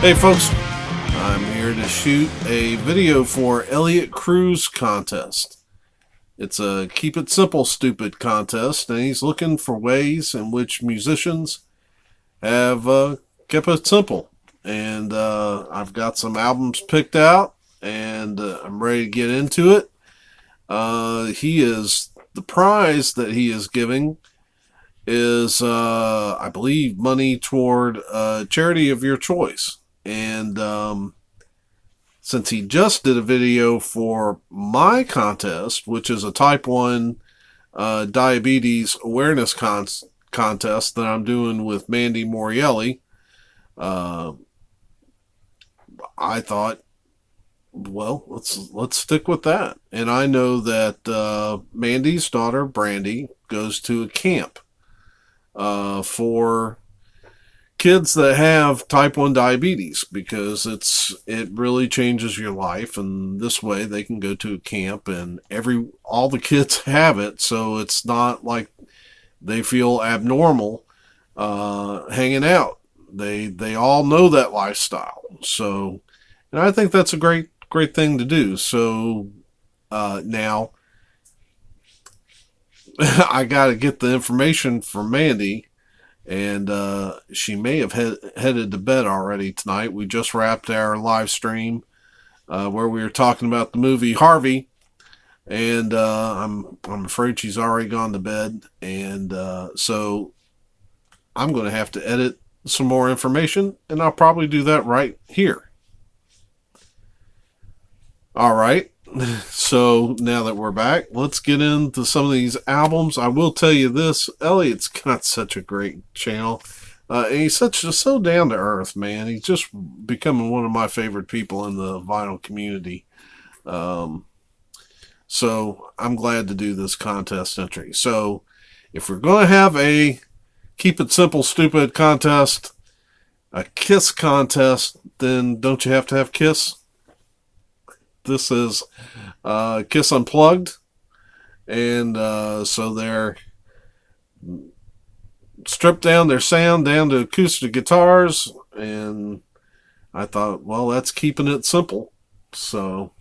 Hey folks, I'm here to shoot a video for Elliott Cruise contest. It's a keep it simple stupid contest, and he's looking for ways in which musicians have kept it simple. And I've got some albums picked out, and I'm ready to get into it. The prize that he is giving is, I believe, money toward a charity of your choice. And since he just did a video for my contest, which is a type 1 diabetes awareness contest that I'm doing with Mandy Morielli, I thought, well, let's stick with that. And I know that Mandy's daughter, Brandy, goes to a camp for kids that have type 1 diabetes, because it really changes your life, and this way they can go to a camp and all the kids have it, so it's not like they feel abnormal hanging out. They all know that lifestyle. So, and I think that's a great thing to do. So now I got to get the information from Mandy, and she may have headed to bed already tonight. We just wrapped our live stream where we were talking about the movie Harvey, and I'm afraid she's already gone to bed. And so I'm going to have to edit some more information, and I'll probably do that right here. All right. So now that we're back, let's get into some of these albums. I will tell you this: Elliott's got such a great channel, and he's just so down to earth, man. He's just becoming one of my favorite people in the vinyl community. So I'm glad to do this contest entry. So if we're going to have a keep it simple stupid contest, a K.I.S.S contest, then don't you have to have K.I.S.S? This is K.I.S.S Unplugged, and so they're stripped down their sound down to acoustic guitars, and I thought, well, that's keeping it simple. So,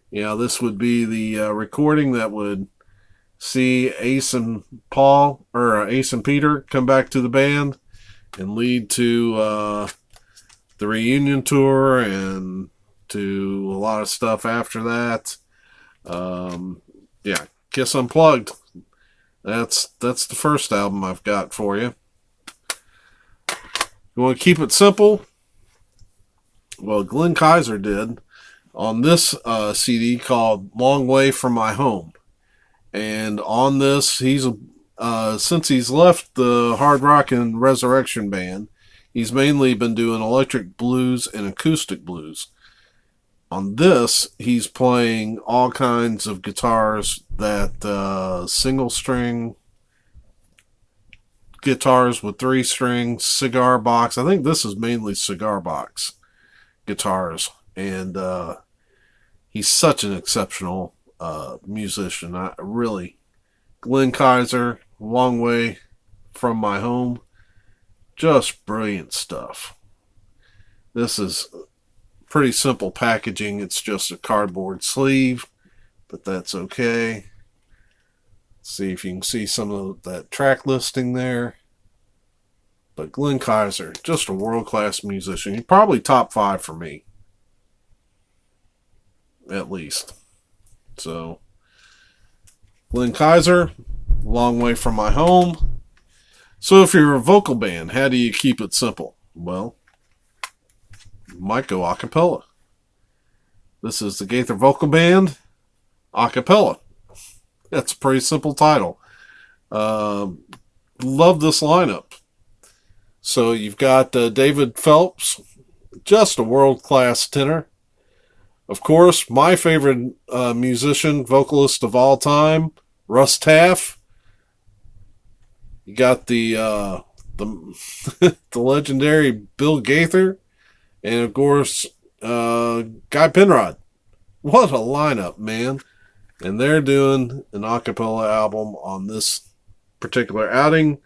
yeah, this would be the recording that would see Ace and Peter come back to the band and lead to the reunion tour and to a lot of stuff after that. Yeah, K.I.S.S Unplugged. That's the first album I've got for you. You want to keep it simple? Well, Glenn Kaiser did on this CD called Long Way From My Home. And on this, since he's left the Hard Rock and Resurrection band, he's mainly been doing electric blues and acoustic blues. On this, he's playing all kinds of guitars, that single string guitars with 3 strings, cigar box. I think this is mainly cigar box guitars. And he's such an exceptional musician. Glenn Kaiser, Long Way From My Home, just brilliant stuff. This is pretty simple packaging. It's just a cardboard sleeve, but that's okay. Let's see if you can see some of that track listing there. But Glenn Kaiser, just a world-class musician. He's probably top 5 for me, at least. So, Glenn Kaiser, Long Way From My Home. So if you're a vocal band, how do you keep it simple? Well, might go a cappella. This is the Gaither Vocal Band a cappella. That's a pretty simple title. Love this lineup. So you've got David Phelps, just a world-class tenor. Of course, my favorite musician, vocalist of all time, Russ Taff. You got the the legendary Bill Gaither. And of course, Guy Penrod. What a lineup, man. And they're doing an a cappella album on this particular outing.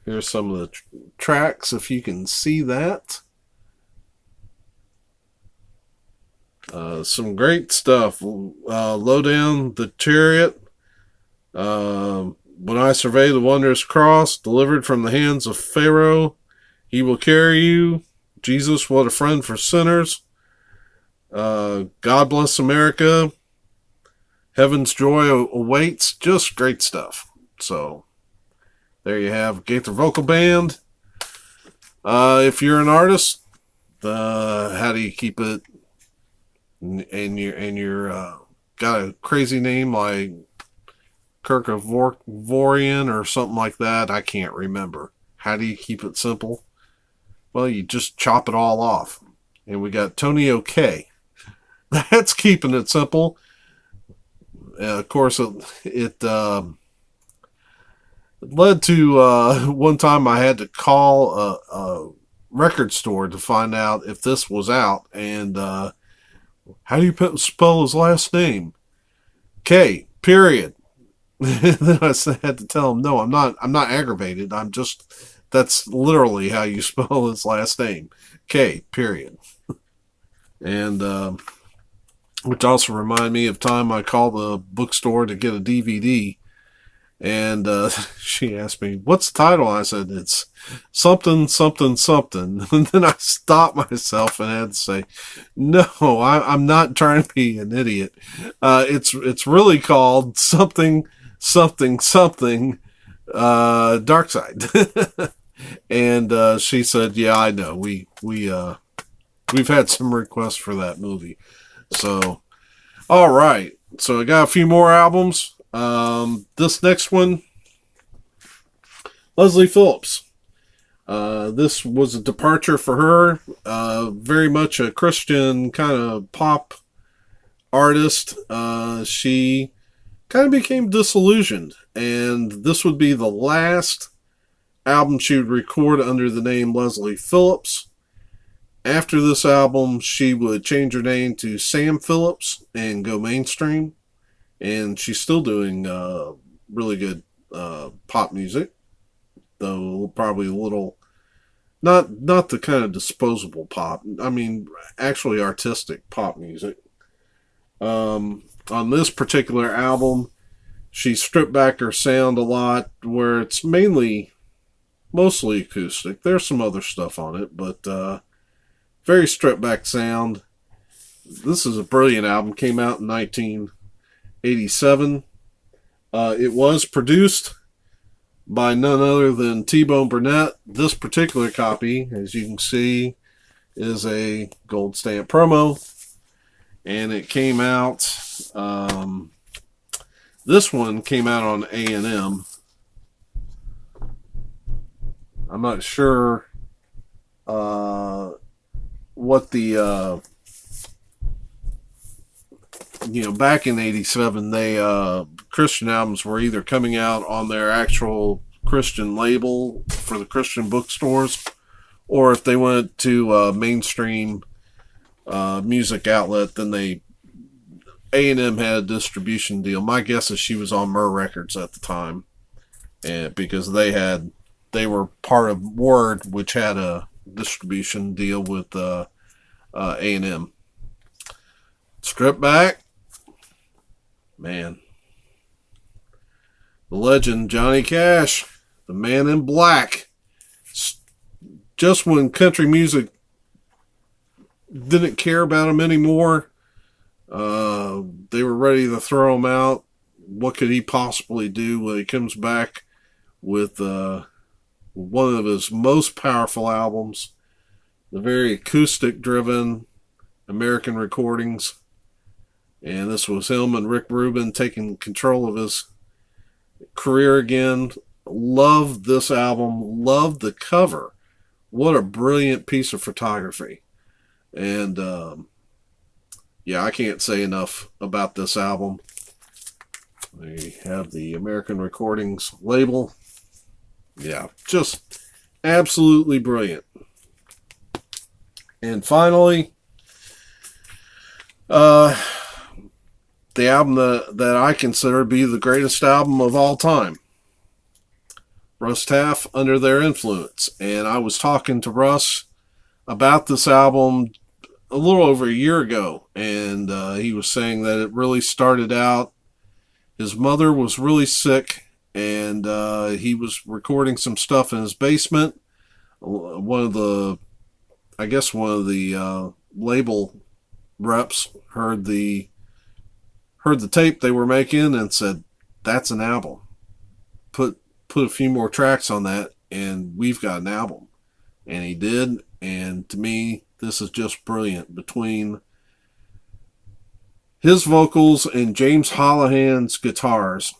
Here's some of the tracks, if you can see that. Some great stuff. Low Down the Chariot. When I survey the wondrous cross, delivered from the hands of Pharaoh, he will carry you. Jesus, what a friend for sinners. God Bless America. Heaven's Joy Awaits. Just great stuff. So, there you have Gaither Vocal Band. If you're an artist, how do you keep it? And you're got a crazy name like Kirkovorian or something like that. I can't remember. How do you keep it simple? Well, you just chop it all off. And we got Tony OK. That's keeping it simple. Of course, it led to one time I had to call a record store to find out if this was out. And how do you spell his last name? K. Period. Then I had to tell him, no, I'm not aggravated. That's literally how you spell his last name. K. Period. And which also reminded me of time I called the bookstore to get a DVD, and she asked me, what's the title? I said, it's something, something, something. And then I stopped myself and had to say, no, I'm not trying to be an idiot. It's really called something, something, something, Dark Side. And she said, yeah, I know. We've had some requests for that movie. So, all right. So I got a few more albums. This next one, Leslie Phillips. This was a departure for her. Very much a Christian kind of pop artist. She kind of became disillusioned, and this would be the last album she would record under the name Leslie Phillips. After this album, she would change her name to Sam Phillips and go mainstream. And she's still doing really good pop music, though probably a little not the kind of disposable pop. I mean, actually artistic pop music. On this particular album, she stripped back her sound a lot, where it's mostly acoustic. There's some other stuff on it, but very stripped back sound. This is a brilliant album. Came out in 1987. It was produced by none other than T-Bone Burnett. This particular copy, as you can see, is a gold stamp promo. And it came out, this one came out on A&M. I'm not sure what the back in 87, they Christian albums were either coming out on their actual Christian label for the Christian bookstores, or if they went to a mainstream music outlet, then A&M had a distribution deal. My guess is she was on Myrrh Records at the time, and because they were part of Word, which had a distribution deal with A&M. Strip back, man. The legend Johnny Cash, the man in black. Just when country music didn't care about him anymore, they were ready to throw him out. What could he possibly do when he comes back with one of his most powerful albums, the very acoustic-driven American Recordings? And this was him and Rick Rubin taking control of his career again. Love this album. Love the cover. What a brilliant piece of photography. And I can't say enough about this album. We have the American Recordings label. Yeah, just absolutely brilliant. And finally, the album that I consider to be the greatest album of all time. Russ Taff, Under Their Influence. And I was talking to Russ about this album a little over a year ago, and he was saying that it really started out, his mother was really sick, and he was recording some stuff in his basement. One of the label reps heard the tape they were making and said, "That's an album. Put a few more tracks on that, and we've got an album." And he did. And to me, this is just brilliant. Between his vocals and James Holohan's guitars,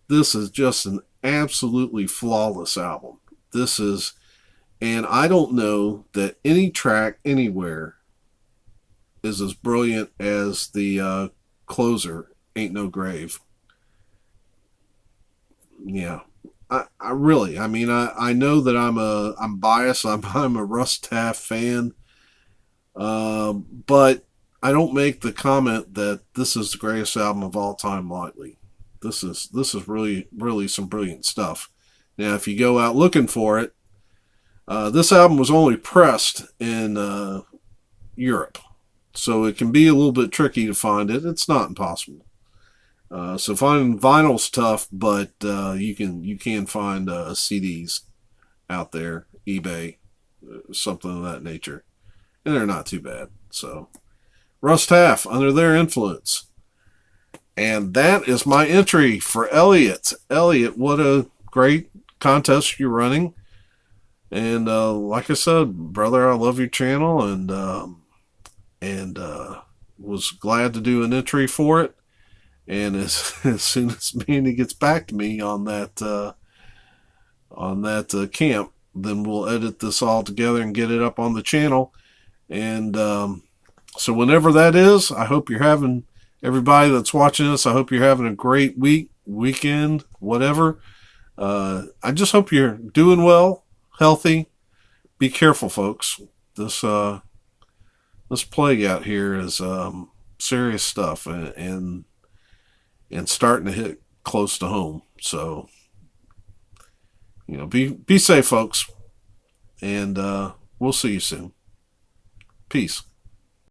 this is just an absolutely flawless album. And I don't know that any track anywhere is as brilliant as the closer, Ain't No Grave. Yeah. I really, I mean, I know that I'm biased. I'm a Russ Taff fan. But I don't make the comment that this is the greatest album of all time lightly. This is really, really some brilliant stuff. Now, if you go out looking for it, this album was only pressed in Europe, so it can be a little bit tricky to find it. It's not impossible. So finding vinyl's tough, but you can find CDs out there, eBay, something of that nature, and they're not too bad. So, Russ Taff, Under Their Influence. And that is my entry for Elliott. Elliott, what a great contest you're running. And like I said, brother, I love your channel, and was glad to do an entry for it. And as soon as Mandy gets back to me on that camp, then we'll edit this all together and get it up on the channel. And so whenever that is, I hope you're having, everybody that's watching this, I hope you're having a great weekend, whatever. I just hope you're doing well, healthy. Be careful, folks. This plague out here is serious stuff, and starting to hit close to home. So, be safe, folks, and we'll see you soon. Peace.